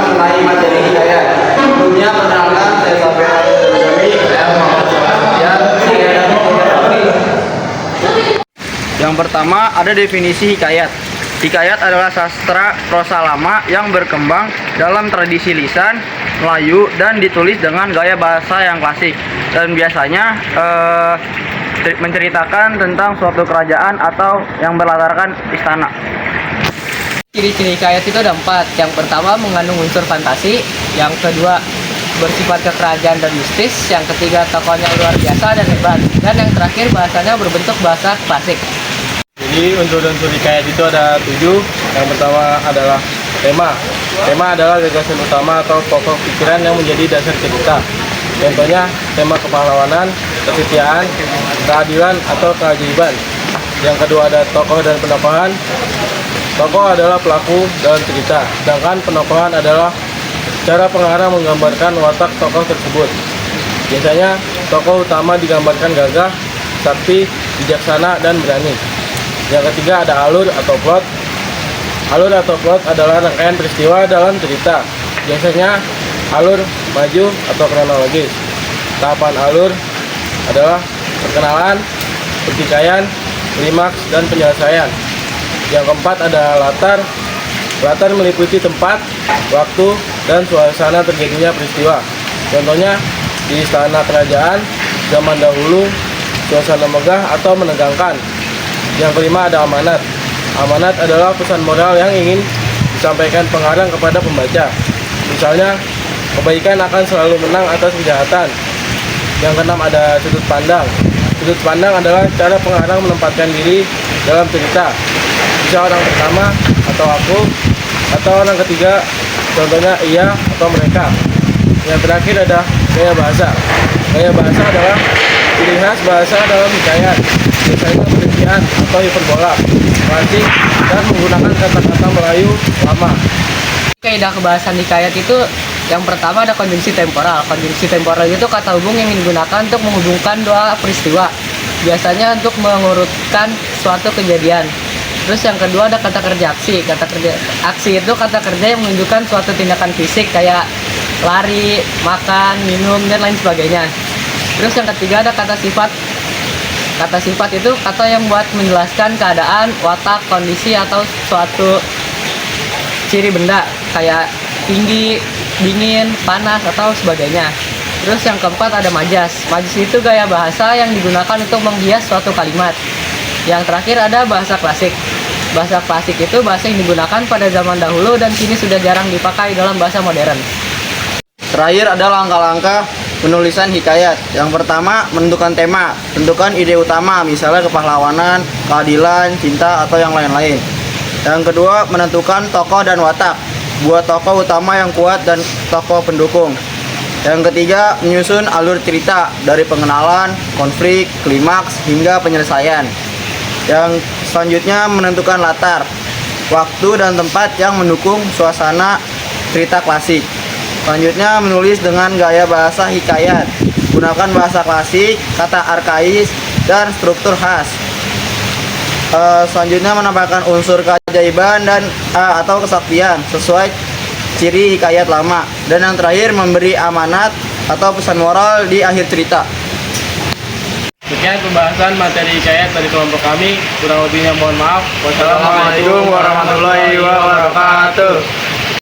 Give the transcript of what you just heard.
mengenai materi hikayat. Sebelumnya perkenalkan, saya Sofyan Al-Jami, saya Muhammad Sofian. Yang pertama ada definisi hikayat. Hikayat adalah sastra prosa lama yang berkembang dalam tradisi lisan Melayu dan ditulis dengan gaya bahasa yang klasik dan biasanya menceritakan tentang suatu kerajaan atau yang berlatarkan istana. Ciri-ciri hikayat itu ada 4. Yang pertama mengandung unsur fantasi, yang kedua bersifat kekerajaan dan mistis, yang ketiga tokohnya luar biasa dan hebat, dan yang terakhir bahasanya berbentuk bahasa klasik. Jadi unsur-unsur hikayat itu ada 7. Yang pertama adalah tema. Tema adalah gagasan utama atau pokok pikiran yang menjadi dasar cerita. Contohnya tema kepahlawanan, kesetiaan, keadilan, atau keajaiban. Yang kedua ada tokoh dan penokohan. Tokoh adalah pelaku dalam cerita, sedangkan penokohan adalah cara pengarang menggambarkan watak tokoh tersebut. Biasanya tokoh utama digambarkan gagah, sakti, bijaksana, dan berani. Yang ketiga ada alur atau plot. Alur atau plot adalah rangkaian peristiwa dalam cerita. Biasanya alur maju atau kronologis. Tahapan alur adalah perkenalan, pertikaian, klimaks, dan penyelesaian. Yang keempat ada latar. Latar meliputi tempat, waktu, dan suasana terjadinya peristiwa. Contohnya di istana kerajaan zaman dahulu, suasana megah atau menegangkan. Yang kelima ada amanat. Amanat adalah pesan moral yang ingin disampaikan pengarang kepada pembaca. Misalnya, kebaikan akan selalu menang atas kejahatan. Yang keenam ada sudut pandang. Sudut pandang adalah cara pengarang menempatkan diri dalam cerita. Bisa orang pertama atau aku, atau orang ketiga, contohnya ia atau mereka. Yang terakhir ada gaya bahasa. Gaya bahasa adalah ciri khas bahasa dalam hikayat. Biasanya perincian atau hiperbola, klasik, dan menggunakan kata-kata Melayu lama. Kaidah kebahasan hikayat itu yang pertama ada konjungsi temporal. Konjungsi temporal itu kata hubung yang digunakan untuk menghubungkan dua peristiwa, biasanya untuk mengurutkan suatu kejadian. Terus yang kedua ada kata kerja aksi. Kata kerja aksi itu kata kerja yang menunjukkan suatu tindakan fisik kayak lari, makan, minum, dan lain sebagainya. Terus yang ketiga ada kata sifat. Kata sifat itu kata yang buat menjelaskan keadaan, watak, kondisi, atau suatu ciri benda kayak tinggi, dingin, panas, atau sebagainya. Terus yang keempat ada majas. Majas itu gaya bahasa yang digunakan untuk menghias suatu kalimat. Yang terakhir ada bahasa klasik. Bahasa klasik itu bahasa yang digunakan pada zaman dahulu dan kini sudah jarang dipakai dalam bahasa modern. Terakhir ada langkah-langkah penulisan hikayat. Yang pertama, menentukan tema, tentukan ide utama, misalnya kepahlawanan, keadilan, cinta, atau yang lain-lain. Yang kedua, menentukan tokoh dan watak, buat tokoh utama yang kuat dan tokoh pendukung. Yang ketiga, menyusun alur cerita dari pengenalan, konflik, klimaks, hingga penyelesaian. Yang selanjutnya, menentukan latar, waktu dan tempat yang mendukung suasana cerita klasik. Selanjutnya, menulis dengan gaya bahasa hikayat, gunakan bahasa klasik, kata arkais, dan struktur khas. Selanjutnya, menambahkan unsur keajaiban dan atau kesaktian sesuai ciri hikayat lama. Dan yang terakhir, memberi amanat atau pesan moral di akhir cerita. Sekian pembahasan materi hikayat dari kelompok kami. Kurang lebihnya mohon maaf. Wassalamualaikum warahmatullahi wabarakatuh.